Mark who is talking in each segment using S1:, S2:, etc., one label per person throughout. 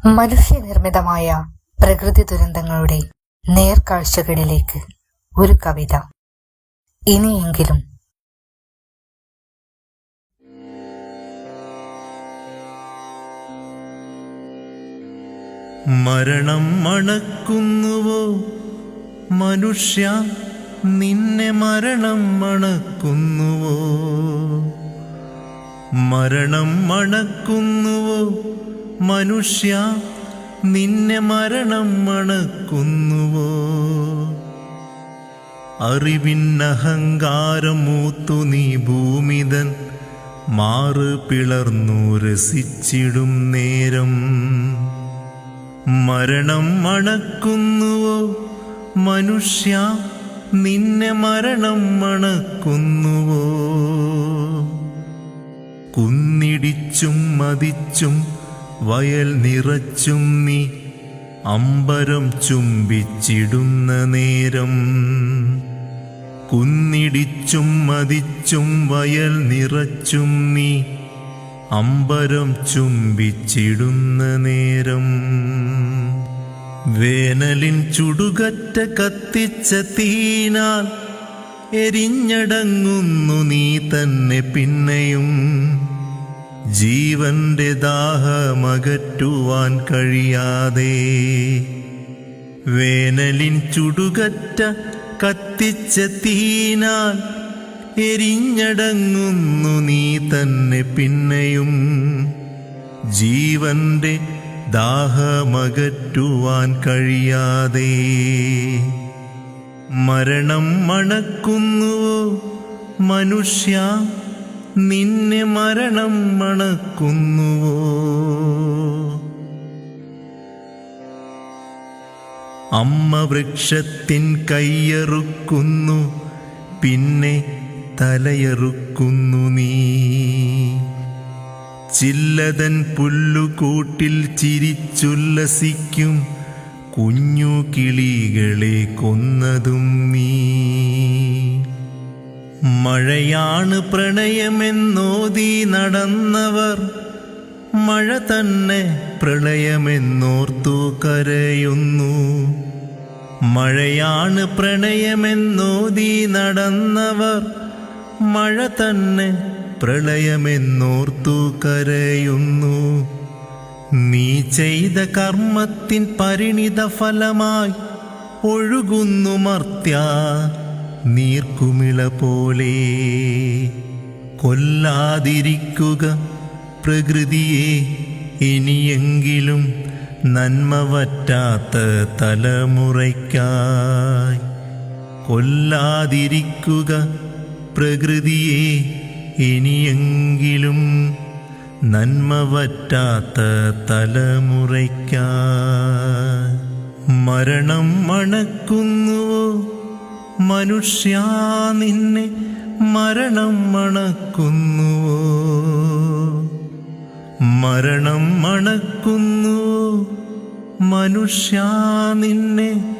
S1: മനുഷ്യനിർമ്മിതമായ പ്രകൃതി ദുരന്തങ്ങളുടെ നേർക്കാഴ്ചകളിലേക്ക് ഒരു കവിത. ഇനിയെങ്കിലും.
S2: മരണം മണക്കുന്നുവോ മനുഷ്യ, നിന്നെ മരണം മണക്കുന്നുവോ? മരണം മണക്കുന്നുവോ മനുഷ്യ, നിന്നെ മരണം മണക്കുന്നുവോ? അറിവിന്നഹങ്കാരം മൂത്തു നീ ഭൂമിതൻ മാറ് പിളർന്നു രസിച്ചിടും നേരം. മരണം മണക്കുന്നുവോ മനുഷ്യ, നിന്നെ മരണം മണക്കുന്നുവോ? കുന്നിടിച്ചും മതിച്ചും വയൽ നിറച്ചും നീ അമ്പരം ചുംബിച്ചിടുന്ന നേരം. കുന്നിടിച്ചും മതിച്ചും വയൽ നിറച്ചും നീ അമ്പരം ചുംബിച്ചിടുന്ന നേരം. വേനലിൻ ചുടുകറ്റ കത്തിച്ച തീനാൽ എരിഞ്ഞടങ്ങുന്നു നീ തന്നെ പിന്നെയും. ജീവന്റെ ദാഹമകറ്റുവാൻ കഴിയാതെ. വേനലിൻ ചുടുകറ്റ കത്തിച്ച തീനാൽ എരിഞ്ഞടങ്ങുന്നു നീ തന്നെ പിന്നെയും. ജീവന്റെ ദാഹമകറ്റുവാൻ കഴിയാതെ. മരണം മണക്കുന്നുവോ മനുഷ്യ, നിന്നെ മരണം മണക്കുന്നുവോ? അമ്മ വൃക്ഷത്തിൻ കൈയറുക്കുന്നു, പിന്നെ തലയറുക്കുന്നു നീ. ചില്ലതൻ പുല്ലുകൂട്ടിൽ ചിരിച്ചുല്ലസിക്കും കുഞ്ഞു കിളികളെ കൊന്നതും നീ. മഴയാണ് പ്രണയമെന്നോതി നടന്നവർ മഴ തന്നെ പ്രളയമെന്നോർത്തു കരയുന്നു. മഴയാണ് പ്രണയമെന്നോതി നടന്നവർ മഴ തന്നെ പ്രളയമെന്നോർത്തു കരയുന്നു. നീ ചെയ്ത കർമ്മത്തിൻ പരിണിത ഫലമായി ഒഴുകുന്നു മർത്യ നീർക്കുമിള പോലെ. കൊല്ലാതിരിക്കുക പ്രകൃതിയെ ഇനിയെങ്കിലും, നന്മ വറ്റാത്ത തലമുറയ്ക്കായി. കൊല്ലാതിരിക്കുക പ്രകൃതിയെ ഇനിയെങ്കിലും, നന്മ വറ്റാത്ത തലമുറയ്ക്കായി. മരണം മണക്കുന്നുവോ മനുഷ്യ, നിന്നെ മരണം മണക്കുന്നുവോ? മരണം മണക്കുന്നുവോ മനുഷ്യ, നിന്നെ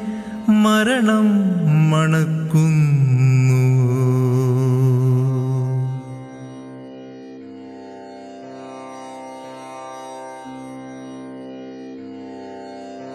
S2: മരണം മണക്കുന്നു.